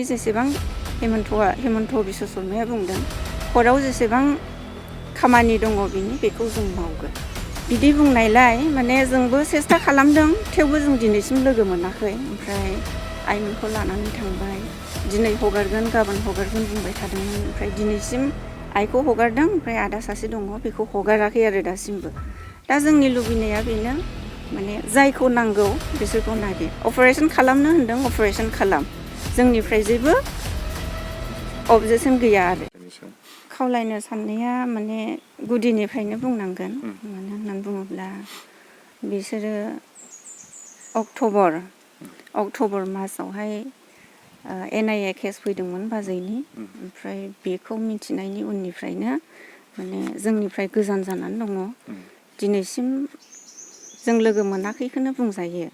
जेसेबां हेमन्त बिश्व शर्माया बुंदों हराव जेसेबां खामानि दङ बेखौ जों मावगोन बिदि बुंनायलाय माने जोंबो सेस्था खालामदों थेवबो जों दिनैसिम लोगो मोनाखै ओमफ्राय आइमोनखौ लानानै थांबाय दिनै हगारगोन गाबोन हगारगोन बुंबाय थादोंमोन ओमफ्राय दिनैसिम आइखौ हगारदों ओमफ्राय आदा सासे दङ बेखौ हगाराखै आरो दासिमबो दा जोंनि लुबैनाया बेनो माने जायखौ नांगौ बिसोरखौ नागिर अपारेशन खालामनो होनदों अपारेशन खालाम जोंनिफ्राय जेबो अबजेक्सन गैया आरो खावलायनो साननाया माने गुदिनिफ्रायनो बुंनांगोन मानो होननानै बुङोब्ला बिसोरो अक्ट'बर मासावहाय NIA केस फैदोंमोन बाजैनि ओमफ्राय बेखौ मिथिनायनि उननिफ्रायनो माने जोंनिफ्राय गोजान जानानै दङ दिनैसिम जों लोगो मोनाखैखौनो बुंजायो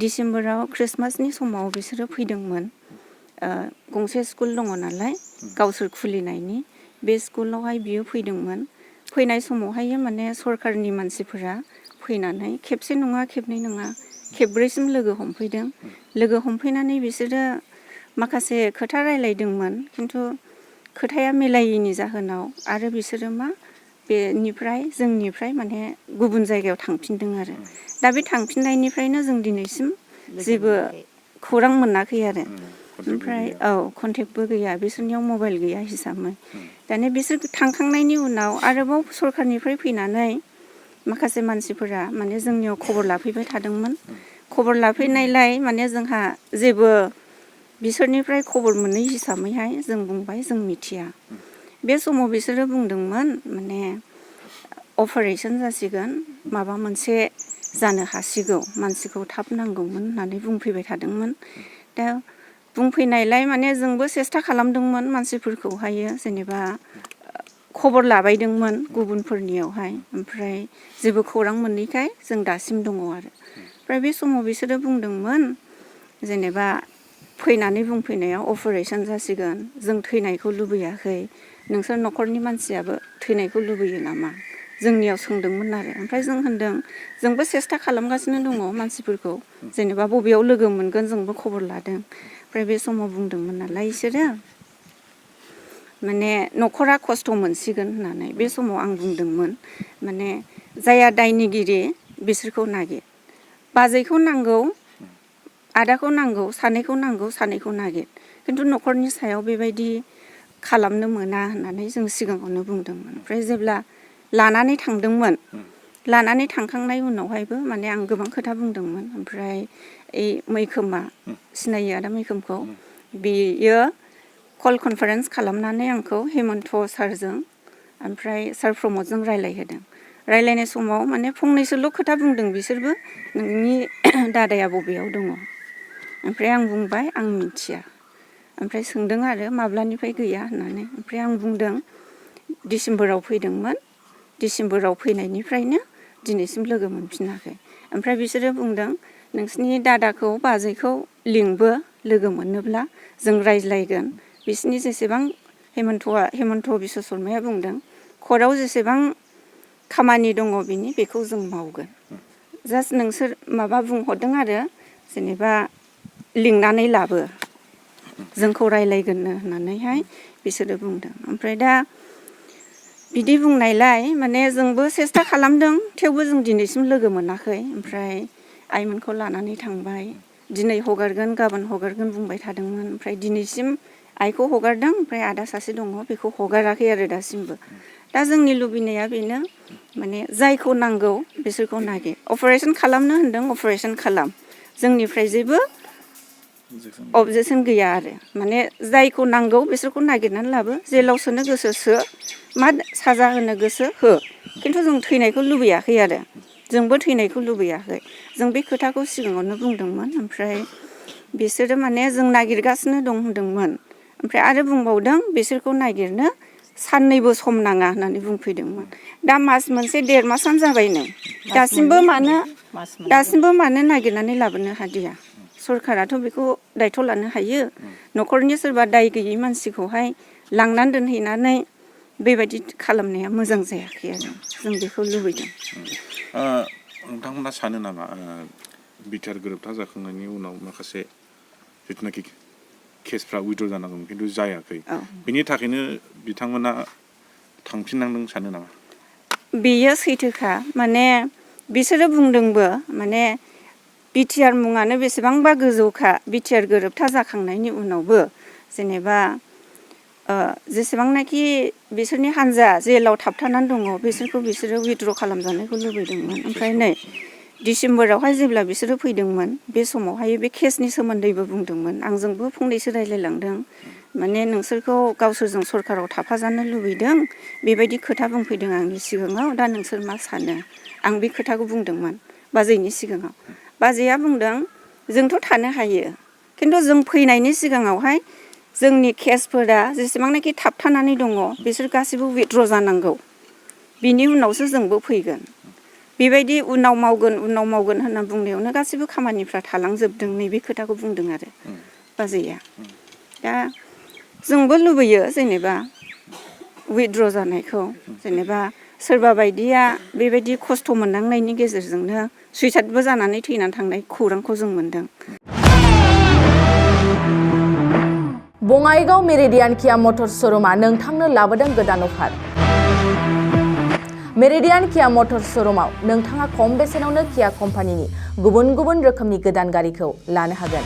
डिसेम्बराव ख्रिस्टमासनि समाव बिसोरो फैदोंमोन गंसे स्कुल दङ नालाय गावसोर खुलिनायनि बे स्कुलावहाय बियो फैदोंमोन फैनाय समावहाय माने सरकारनि मानसिफोरा फैनानै खेबसे नङा खेबनै नङा खेबब्रैसिम लोगो हमफैदों लोगो हमफैनानै बिसोरो माखासे खोथा रायलायदोंमोन खिन्थु खोथाया मिलायैनि जाहोनाव आरो बिसोरो बेनिफ्राय जोंनिफ्राय माने गुबुन जायगायाव थांफिनदों आरो दा बे थांफिननायनिफ्रायनो जों दिनैसिम जेबो खौरां मोनाखै आरो ओमफ्राय कन्टेक्टबो गैया बिसोरनियाव मबाइल गैया हिसाबै दाने बिसोर थांखांनायनि उनाव आरोबाव सरकारनिफ्राय फैनानै माखासे मानसिफोरा माने जोंनियाव खबर लाफैबाय थादोंमोन खबर लाफैनायलाय माने जोंहा जेबो बिसोरनिफ्राय खबर मोनै हिसाबैहाय जों बुंबाय जों मिथिया बे समाव बिसोरो बुंदोंमोन माने अपारेशन जासिगोन माबा मोनसे जानो हासिगौ मानसिखौ थाब नांगौमोन होननानै बुंफैबाय थादोंमोन दा बुंफैनायलाय माने जोंबो सेस्था खालामदोंमोन मानसिफोरखौहायो जेनेबा खबर लाबायदोंमोन गुबुनफोरनियावहाय ओमफ्राय जेबो खौरां मोनैखाय जों दासिम दङ आरो ओमफ्राय बे समाव बिसोरो बुंदोंमोन जेनेबा फैनानै बुंफैनायाव अपारेशन जासिगोन जों थैनायखौ लुबैयाखै नोंसोर न'खरनि मानसियाबो थैनायखौ लुबैयो नामा जोंनियाव सोंदोंमोन आरो ओमफ्राय जों होनदों जोंबो सेस्था खालामगासिनो दङ मानसिफोरखौ जेनेबा बबेयाव लोगो मोनगोन जोंबो खबर लादों ओमफ्राय बे समाव बुंदोंमोन नालाय बिसोरो माने न'खरा खस्थ' मोनसिगोन होननानै बे समाव आं बुंदोंमोन माने जाया दायनिगिरि बिसोरखौ नागिर बाजैखौ नांगौ आदाखौ नांगौ सानैखौ नागिर खिन्थु न'खरनि सायाव बेबायदि खालामनो मोना होननानै जों सिगाङावनो बुंदोंमोन ओमफ्राय जेब्ला लानानै थांदोंमोन लानानै थांखांनाय उनावहायबो माने आं गोबां खोथा बुंदोंमोन ओमफ्राय मैखोमा सिनायो आदा मैखोमखौ बेयो कल कनफारेन्स खालामनानै आंखौ हेमन्त सारजों ओमफ्राय सार प्रमदजों रायलायहोदों रायलायनाय समाव माने फंनैसोल' खोथा बुंदों बिसोरबो नोंनि दादाया बबेयाव दङ ओमफ्राय आं बुंबाय आं मिथिया ओमफ्राय सोंदों आरो माब्लानिफ्राय गैया होननानै ओमफ्राय आं बुंदों डिसेम्बराव फैदोंमोन डिसेम्बराव फैनायनिफ्रायनो दिनैसिम लोगो मोनफिनाखै ओमफ्राय बिसोरो बुंदों नोंसिनि दादाखौ बाजैखौ लिंबो लोगो मोनोब्ला जों रायज्लायगोन बिसिनि जेसेबां हेमन्त बिश्व शर्माया बुंदों कर्टआव जेसेबां खामानि दङ बेखौ जों मावगोन जास्ट नोंसोर माबा बुंहरदों आरो जेनेबा लिंनानै लाबो जोंखौ रायलायगोननो होननानैहाय बिसोरो बुंदों ओमफ्राय दा बिदि बुंनायलाय माने जोंबो सेस्था खालामदों थेवबो जों दिनैसिम लोगो मोनाखै ओमफ्राय आइमोनखौ लानानै थांबाय दिनै हगारगोन गाबोन हगारगोन बुंबाय थादोंमोन ओमफ्राय दिनैसिम आइखौ हगारदों ओमफ्राय आदा सासे दङ बेखौ हगाराखै आरो दासिमबो दा जोंनि लुबैनाया बेनो माने जायखौ नांगौ बिसोरखौ नागिर अपारेशन खालामनो होनदों अपारेशन खालाम जोंनिफ्राय जेबो अबजेक्सन गैया आरो माने जायखौ नांगौ बिसोरखौ नागिरनानै लाबो जेलाव सोनो गोसो सो मा साजा होनो गोसो हो खिन्थु जों थैनायखौ लुबैयाखै आरो जोंबो थैनायखौ लुबैयाखै जों बे खोथाखौ सिगाङावनो बुंदोंमोन ओमफ्राय बिसोरो माने जों नागिरगासिनो दं होनदोंमोन ओमफ्राय आरो बुंबावदों बिसोरखौ नागिरनो साननैबो सम नाङा होननानै बुंफैदोंमोन दा मास मोनसे 1.5 मासानो जाबाय नै दासिमबो मानो नागिरनानै लाबोनो हादिया सरकाराथ' बेखौ दायथ' लानो हायो न'खरनि सोरबा दाय गैयै मानसिखौहाय लांनानै दोनहैनानै बेबायदि खालामनाया मोजां जायाखै आरो जों बेखौ लुबैदों नोंथांमोना सानो नामा बिटिआर गोरोबथा जाखांनायनि उनाव माखासे जिथुनाखि केसफ्रा उइद्र' जानांगौमोन खिन्थु जायाखै औ बिनि थाखायनो बिथांमोना थांफिननांदों सानो नामा? बेयो सैथोखा माने बिसोरो बुंदोंबो माने बिटिआर मुङानो बेसेबांबा गोजौखा बिटिआर गोरोबथा जाखांनायनि उनावबो जेनेबा जेसेबांनाखि बिसोरनि हान्जा जेलाव थाबथानानै दङ बिसोरखौ बिसोरो उइद्र' खालामजानायखौ लुबैदोंमोन ओमफ्राय नै डिसेम्बरावहाय जेब्ला बिसोरो फैदोंमोन बे समावहाय बे केसनि सोमोन्दैबो बुंदोंमोन आंजोंबो फंनैसो रायलायलांदों माने नोंसोरखौ गावसोरजों सरकाराव थाफाजानो लुबैदों बेबायदि खोथा बुंफैदों आंनि सिगाङाव दा नोंसोर मा सानो आं बे खोथाखौ बुंदोंमोन बाजैनि सिगाङाव बाजैया बुंदों जोंथ' थानो हायो खिन्थु जों फैनायनि सिगाङावहाय जोंनि केसफोरा जेसेबांनाखि थाबथानानै दङ बिसोर गासिबो उइद्र' जानांगौ बिनि उनावसो जोंबो फैगोन बेबायदि उनाव मावगोन होनना बुंनायावनो गासिबो खामानिफ्रा थालांजोबदों नैबे खोथाखौ बुंदों आरो बाजैया दा जोंबो लुबैयो जेनेबा उइद्र' जानायखौ जेनेबा सोरबा बायदिया बेबायदि खस्थ' मोननांनायनि गेजेरजोंनो सुइसाइडबो जानानै थैनानै थांनाय खौरांखौ जों मोनदों। बङाइगाव मेरिडियान किया मटर्स श'रुमा नोंथांनो लाबोदों गोदान अफार। मेरिडियान किया मटर्स श'रुमाव नोंथाङा खम बेसेनावनो किया कम्पानिनि गुबुन गुबुन रोखोमनि गोदान गारिखौ लानो हागोन।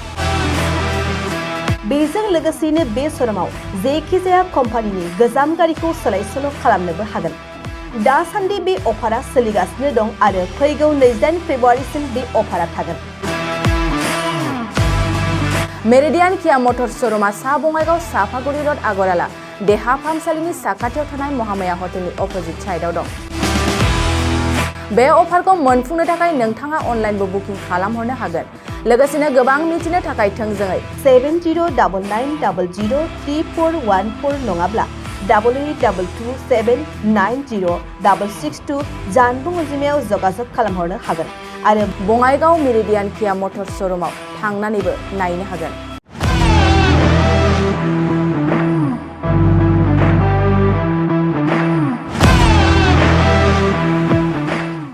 बेजों लोगोसेनो बे श'रुमाव जेखिजाया कम्पानिनि गोजाम गारिखौ सोलाय सोल' खालामनोबो हागोन। दासान्दि बे अफारा सोलिगासिनो दं आरो फैगौ 28 फेब्रुवारिसिम बे अफारा थागोन। मेरिडियान किया मटर्स श'रुमा सा बङाइगाव साफागुरि रड आगराला देहा फाहामसालिनि साखाथियाव थानाय महामाया हटेलनि अपोजिट साइडआव दं। बे अफारखौ मोनफुंनो थाखाय नोंथाङा अनलाइनबो बुकिं खालामहरनो हागोन। लोगोसेनो गोबां मिथिनो थाखाय थोंजोङै 70990341 नङाब्ला 8822790662 जानबुं अनजिमायाव जगाजग खालामहरनो हागोन आरो बङाइगाव मेरिडियान किया मटर्स श'रुमाव थांनानैबो नायनो हागोन।